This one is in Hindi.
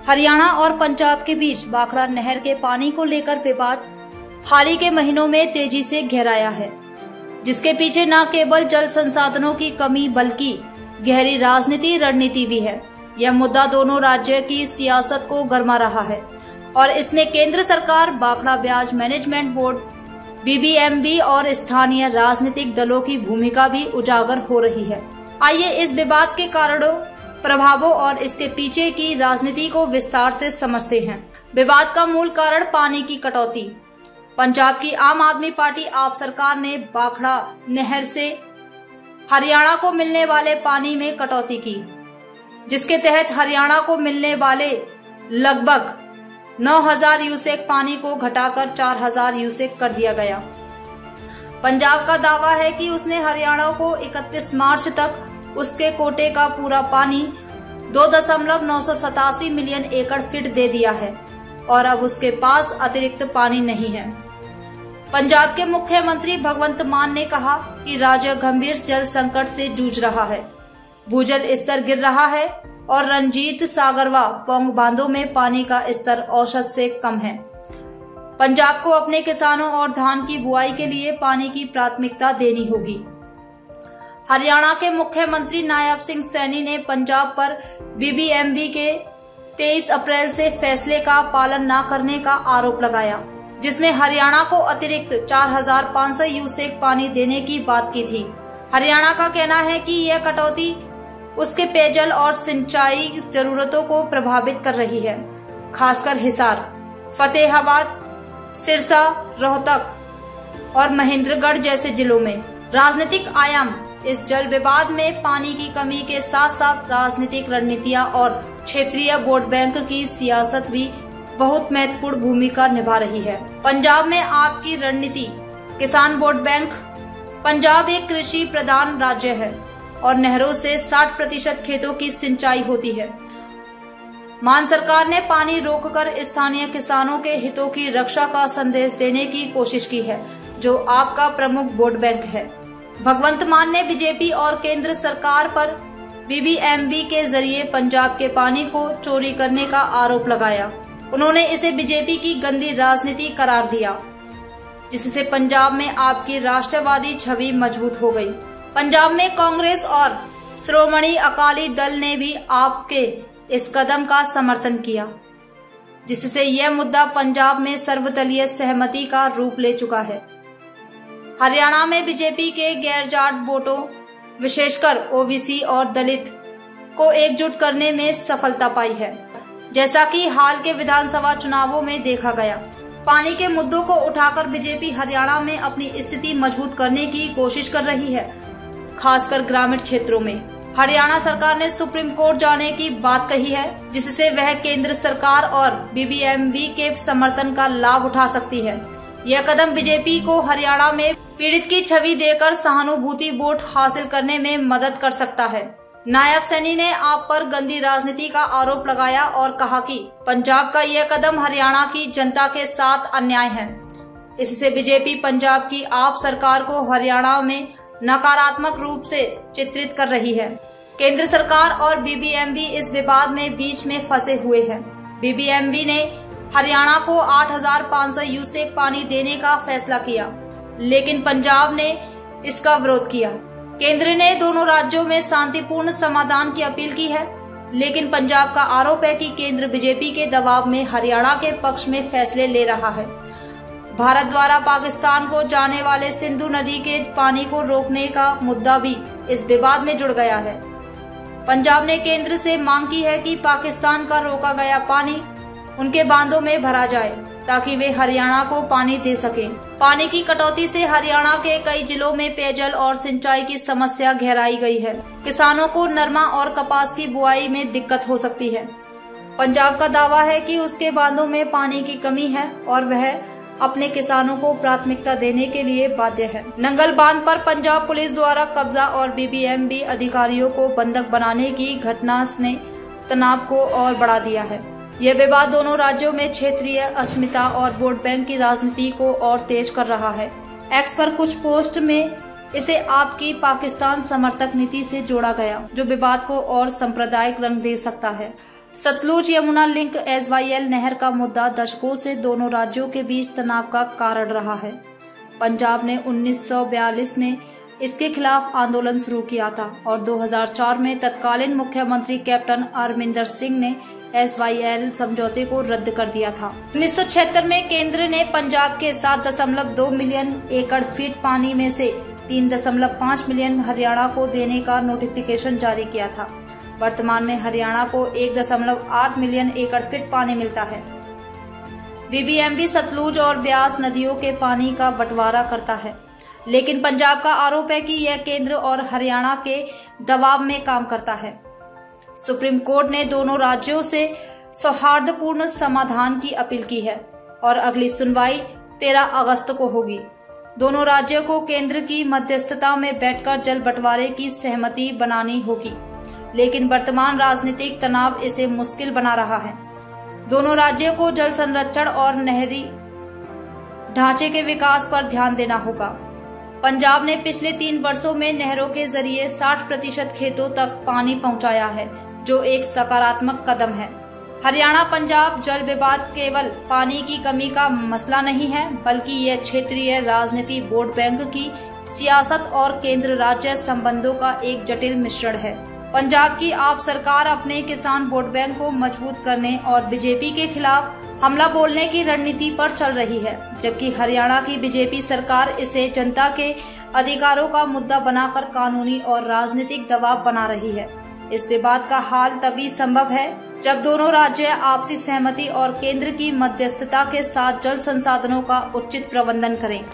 हरियाणा और पंजाब के बीच भाखड़ा नहर के पानी को लेकर विवाद हाल ही के महीनों में तेजी से गहराया है, जिसके पीछे न केवल जल संसाधनों की कमी बल्कि गहरी राजनीति रणनीति भी है। यह मुद्दा दोनों राज्य की सियासत को गरमा रहा है और इसमें केंद्र सरकार, भाखड़ा ब्याज मैनेजमेंट बोर्ड, बीबीएमबी और स्थानीय राजनीतिक दलों की भूमिका भी उजागर हो रही है। आइए इस विवाद के कारणों, प्रभावों और इसके पीछे की राजनीति को विस्तार से समझते हैं। विवाद का मूल कारण पानी की कटौती। पंजाब की आम आदमी पार्टी आप सरकार ने भाखड़ा नहर से हरियाणा को मिलने वाले पानी में कटौती की, जिसके तहत हरियाणा को मिलने वाले लगभग 9,000 यूसेक पानी को घटाकर 4,000 यूसेक कर दिया गया। पंजाब का दावा है कि उसने हरियाणा को 31 मार्च तक उसके कोटे का पूरा पानी 2.987 मिलियन एकड़ फीट दे दिया है और अब उसके पास अतिरिक्त पानी नहीं है। पंजाब के मुख्यमंत्री भगवंत मान ने कहा कि राज्य गंभीर जल संकट से जूझ रहा है। भूजल स्तर गिर रहा है और रंजीत सागर व पौंग बांधों में पानी का स्तर औसत से कम है। पंजाब को अपने किसानों और धान की बुआई के लिए पानी की प्राथमिकता देनी होगी। हरियाणा के मुख्यमंत्री नायब सिंह सैनी ने पंजाब पर बीबीएमबी के 23 अप्रैल से फैसले का पालन न करने का आरोप लगाया, जिसमें हरियाणा को अतिरिक्त 4,500 यूसेक पानी देने की बात की थी। हरियाणा का कहना है कि यह कटौती उसके पेयजल और सिंचाई जरूरतों को प्रभावित कर रही है, खासकर हिसार, फतेहाबाद, सिरसा, रोहतक और महेंद्रगढ़ जैसे जिलों में। राजनीतिक आयाम। इस जल विवाद में पानी की कमी के साथ साथ राजनीतिक रणनीतियां और क्षेत्रीय वोट बैंक की सियासत भी बहुत महत्वपूर्ण भूमिका निभा रही है। पंजाब में आपकी रणनीति। किसान वोट बैंक। पंजाब एक कृषि प्रधान राज्य है और नहरों से 60% खेतों की सिंचाई होती है। मान सरकार ने पानी रोककर स्थानीय किसानों के हितों की रक्षा का संदेश देने की कोशिश की है, जो आपका प्रमुख वोट बैंक है। भगवंत मान ने बीजेपी और केंद्र सरकार पर बीबीएमबी के जरिए पंजाब के पानी को चोरी करने का आरोप लगाया। उन्होंने इसे बीजेपी की गंदी राजनीति करार दिया, जिससे पंजाब में आपकी राष्ट्रवादी छवि मजबूत हो गई। पंजाब में कांग्रेस और श्रोमणी अकाली दल ने भी आपके इस कदम का समर्थन किया, जिससे यह मुद्दा पंजाब में सर्वदलीय सहमति का रूप ले चुका है। हरियाणा में बीजेपी के गैर जाट वोटों, विशेषकर ओबीसी और दलित को एकजुट करने में सफलता पाई है, जैसा कि हाल के विधानसभा चुनावों में देखा गया। पानी के मुद्दों को उठाकर बीजेपी हरियाणा में अपनी स्थिति मजबूत करने की कोशिश कर रही है, खासकर ग्रामीण क्षेत्रों में। हरियाणा सरकार ने सुप्रीम कोर्ट जाने की बात कही है, जिससे वह केंद्र सरकार और बीबीएमबी के समर्थन का लाभ उठा सकती है। यह कदम बीजेपी को हरियाणा में पीड़ित की छवि देकर सहानुभूति वोट हासिल करने में मदद कर सकता है। नायब सैनी ने आप पर गंदी राजनीति का आरोप लगाया और कहा कि पंजाब का यह कदम हरियाणा की जनता के साथ अन्याय है। इससे बीजेपी पंजाब की आप सरकार को हरियाणा में नकारात्मक रूप से चित्रित कर रही है। केंद्र सरकार और बीबीएमबी इस विवाद में बीच में फंसे हुए हैं। बीबीएमबी ने हरियाणा को 8,500 यूसेक पानी देने का फैसला किया, लेकिन पंजाब ने इसका विरोध किया। केंद्र ने दोनों राज्यों में शांतिपूर्ण समाधान की अपील की है, लेकिन पंजाब का आरोप है कि केंद्र बीजेपी के दबाव में हरियाणा के पक्ष में फैसले ले रहा है। भारत द्वारा पाकिस्तान को जाने वाले सिंधु नदी के पानी को रोकने का मुद्दा भी इस विवाद में जुड़ गया है। पंजाब ने केंद्र से मांग की है कि पाकिस्तान का रोका गया पानी उनके बांधों में भरा जाए, ताकि वे हरियाणा को पानी दे सकें। पानी की कटौती से हरियाणा के कई जिलों में पेयजल और सिंचाई की समस्या गहराई गई है। किसानों को नरमा और कपास की बुआई में दिक्कत हो सकती है। पंजाब का दावा है कि उसके बांधों में पानी की कमी है और वह अपने किसानों को प्राथमिकता देने के लिए बाध्य है। नंगल बांध पर पंजाब पुलिस द्वारा कब्जा और बीबीएमबी अधिकारियों को बंधक बनाने की घटना ने तनाव को और बढ़ा दिया है। यह विवाद दोनों राज्यों में क्षेत्रीय अस्मिता और वोट बैंक की राजनीति को और तेज कर रहा है। एक्स पर कुछ पोस्ट में इसे आपकी पाकिस्तान समर्थक नीति से जोड़ा गया, जो विवाद को और सांप्रदायिक रंग दे सकता है। सतलुज यमुना लिंक SYL नहर का मुद्दा दशकों से दोनों राज्यों के बीच तनाव का कारण रहा है। पंजाब ने 1942 में इसके खिलाफ आंदोलन शुरू किया था और 2004 में तत्कालीन मुख्यमंत्री कैप्टन अमरिंदर सिंह ने SYL समझौते को रद्द कर दिया था। 1976 में केंद्र ने पंजाब के 7.2 मिलियन एकड़ फीट पानी में से 3.5 मिलियन हरियाणा को देने का नोटिफिकेशन जारी किया था। वर्तमान में हरियाणा को 1.8 मिलियन एकड़ फीट पानी मिलता है। BBMP सतलुज और ब्यास नदियों के पानी का बंटवारा करता है, लेकिन पंजाब का आरोप है कि यह केंद्र और हरियाणा के दबाव में काम करता है। सुप्रीम कोर्ट ने दोनों राज्यों से सौहार्दपूर्ण समाधान की अपील की है और अगली सुनवाई 13 अगस्त को होगी। दोनों राज्यों को केंद्र की मध्यस्थता में बैठकर जल बंटवारे की सहमति बनानी होगी, लेकिन वर्तमान राजनीतिक तनाव इसे मुश्किल बना रहा है। दोनों राज्यों को जल संरक्षण और नहरी ढांचे के विकास पर ध्यान देना होगा। पंजाब ने पिछले 3 वर्षों में नहरों के जरिए 60% खेतों तक पानी पहुंचाया है, जो एक सकारात्मक कदम है। हरियाणा पंजाब जल विवाद केवल पानी की कमी का मसला नहीं है, बल्कि यह क्षेत्रीय राजनीति, वोट बैंक की सियासत और केंद्र राज्य संबंधों का एक जटिल मिश्रण है। पंजाब की आप सरकार अपने किसान वोट बैंक को मजबूत करने और बीजेपी के खिलाफ हमला बोलने की रणनीति पर चल रही है, जबकि हरियाणा की बीजेपी सरकार इसे जनता के अधिकारों का मुद्दा बनाकर कानूनी और राजनीतिक दबाव बना रही है। इस विवाद का हल तभी संभव है जब दोनों राज्य आपसी सहमति और केंद्र की मध्यस्थता के साथ जल संसाधनों का उचित प्रबंधन करें।